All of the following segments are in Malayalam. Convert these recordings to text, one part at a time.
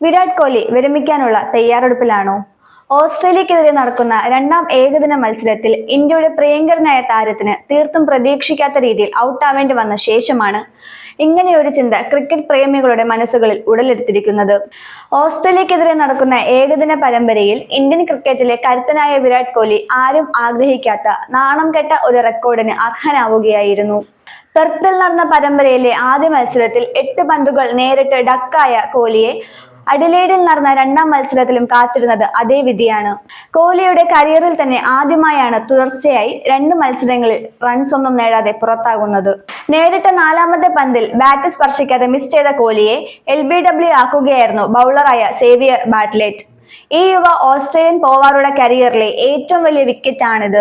വിരാട് കോഹ്ലി വിരമിക്കാനുള്ള തയ്യാറെടുപ്പിലാണോ? ഓസ്ട്രേലിയക്കെതിരെ നടക്കുന്ന രണ്ടാം ഏകദിന മത്സരത്തിൽ ഇന്ത്യയുടെ പ്രിയങ്കരനായ താരത്തിന് തീർത്തും പ്രതീക്ഷിക്കാത്ത രീതിയിൽ ഔട്ടാവേണ്ടി വന്ന ശേഷമാണ് ഇങ്ങനെയൊരു ചിന്ത ക്രിക്കറ്റ് പ്രേമികളുടെ മനസ്സുകളിൽ ഉടലെടുത്തിരിക്കുന്നത്. ഓസ്ട്രേലിയക്കെതിരെ നടക്കുന്ന ഏകദിന പരമ്പരയിൽ ഇന്ത്യൻ ക്രിക്കറ്റിലെ കരുത്തനായ വിരാട് കോഹ്ലി ആരും ആഗ്രഹിക്കാത്ത നാണം കെട്ട ഒരു റെക്കോർഡിന് അർഹനാവുകയായിരുന്നു. പെർത്തിൽ നടന്ന പരമ്പരയിലെ ആദ്യ മത്സരത്തിൽ 8 പന്തുകൾ നേരിട്ട് ഡക്കായ കോഹ്ലിയെ അഡിലേഡിൽ നടന്ന രണ്ടാം മത്സരത്തിലും കാത്തിരുന്നത് അതേ വിധിയാണ്. കോഹ്ലിയുടെ കരിയറിൽ തന്നെ ആദ്യമായാണ് തുടർച്ചയായി 2 മത്സരങ്ങളിൽ റൺസ് ഒന്നും നേടാതെ പുറത്താകുന്നത്. നേരിട്ട 4ാമത്തെ പന്തിൽ ബാറ്റ് സ്പർശിക്കാതെ മിസ് ചെയ്ത കോഹ്ലിയെ LBW ആക്കുകയായിരുന്നു ബൗളറായ സേവിയർ ബാറ്റ്ലെറ്റ്. ഈ യുവ ഓസ്ട്രേലിയൻ ഫോർവാർഡുടെ കരിയറിലെ ഏറ്റവും വലിയ വിക്കറ്റാണിത്.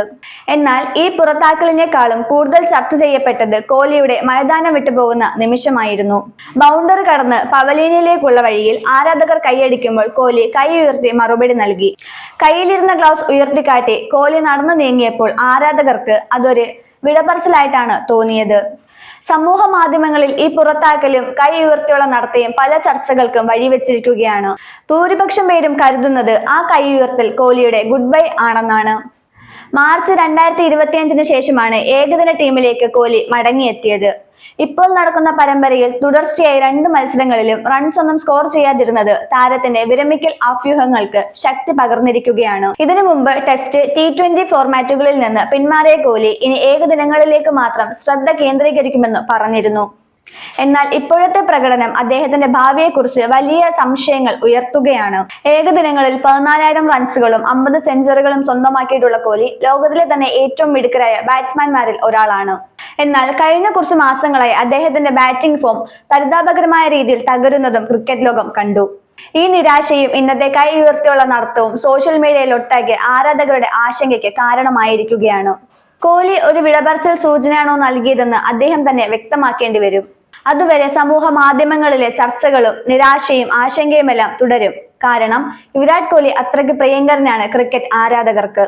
എന്നാൽ ഈ പുറത്താക്കലിനേക്കാളും കൂടുതൽ ചർച്ച ചെയ്യപ്പെട്ടത് കോഹ്ലിയുടെ മൈതാനം വിട്ടുപോകുന്ന നിമിഷമായിരുന്നു. ബൗണ്ടറി കടന്ന് പവലിയനിലേക്കുള്ള വഴിയിൽ ആരാധകർ കൈയടിക്കുമ്പോൾ കോഹ്ലി കൈ ഉയർത്തി മറുപടി നൽകി. കയ്യിലിരുന്ന ഗ്ലൗസ് ഉയർത്തിക്കാട്ടി കോഹ്ലി നടന്നു നീങ്ങിയപ്പോൾ ആരാധകർക്ക് അതൊരു വിടപറച്ചിലായിട്ടാണ് തോന്നിയത്. സമൂഹ മാധ്യമങ്ങളിൽ ഈ പുറത്താക്കലും കൈ ഉയർത്തിയുള്ള നടത്തയും പല ചർച്ചകൾക്കും വഴിവെച്ചിരിക്കുകയാണ്. ഭൂരിപക്ഷം പേരും കരുതുന്നത് ആ കൈ ഉയർത്തൽ കോഹ്ലിയുടെ ഗുഡ് ബൈ ആണെന്നാണ്. മാർച്ച് 2025 ശേഷമാണ് ഏകദിന ടീമിലേക്ക് കോഹ്ലി മടങ്ങിയെത്തിയത്. ഇപ്പോൾ നടക്കുന്ന പരമ്പരയിൽ തുടർച്ചയായി 2 മത്സരങ്ങളിലും റൺസ് ഒന്നും സ്കോർ ചെയ്യാതിരുന്നത് താരത്തിന്റെ വിരമിക്കൽ അഭ്യൂഹങ്ങൾക്ക് ശക്തി പകർന്നിരിക്കുകയാണ്. ഇതിനു മുമ്പ് ടെസ്റ്റ്, T20 ഫോർമാറ്റുകളിൽ നിന്ന് പിന്മാറിയ കോഹ്ലി ഇനി ഏകദിനങ്ങളിലേക്ക് മാത്രം ശ്രദ്ധ കേന്ദ്രീകരിക്കുമെന്ന് പറഞ്ഞിരുന്നു. എന്നാൽ ഇപ്പോഴത്തെ പ്രകടനം അദ്ദേഹത്തിന്റെ ഭാവിയെക്കുറിച്ച് വലിയ സംശയങ്ങൾ ഉയർത്തുകയാണ്. ഏകദിനങ്ങളിൽ 14,000 റൺസുകളും 50 സെഞ്ചുറികളും സ്വന്തമാക്കിയിട്ടുള്ള കോഹ്ലി ലോകത്തിലെ തന്നെ ഏറ്റവും മിടുക്കരായ ബാറ്റ്സ്മാൻമാരിൽ ഒരാളാണ്. എന്നാൽ കഴിഞ്ഞ കുറച്ച് മാസങ്ങളായി അദ്ദേഹത്തിന്റെ ബാറ്റിംഗ് ഫോം പരിതാപകരമായ രീതിയിൽ തകരുന്നതും ക്രിക്കറ്റ് ലോകം കണ്ടു. ഈ നിരാശയും ഇന്നത്തെ കൈ ഉയർത്തിയുള്ള നടത്തവും സോഷ്യൽ മീഡിയയിൽ ഒട്ടാകെ ആരാധകരുടെ ആശങ്കയ്ക്ക് കാരണമായിരിക്കുകയാണ്. കോഹ്ലി ഒരു വിടപറച്ചൽ സൂചനയാണോ നൽകിയതെന്ന് അദ്ദേഹം തന്നെ വ്യക്തമാക്കേണ്ടി വരും. അതുവരെ സമൂഹ മാധ്യമങ്ങളിലെ ചർച്ചകളും നിരാശയും ആശങ്കയുമെല്ലാം തുടരും. കാരണം വിരാട് കോഹ്ലി അത്രയ്ക്ക് പ്രിയങ്കരനാണ് ക്രിക്കറ്റ് ആരാധകർക്ക്.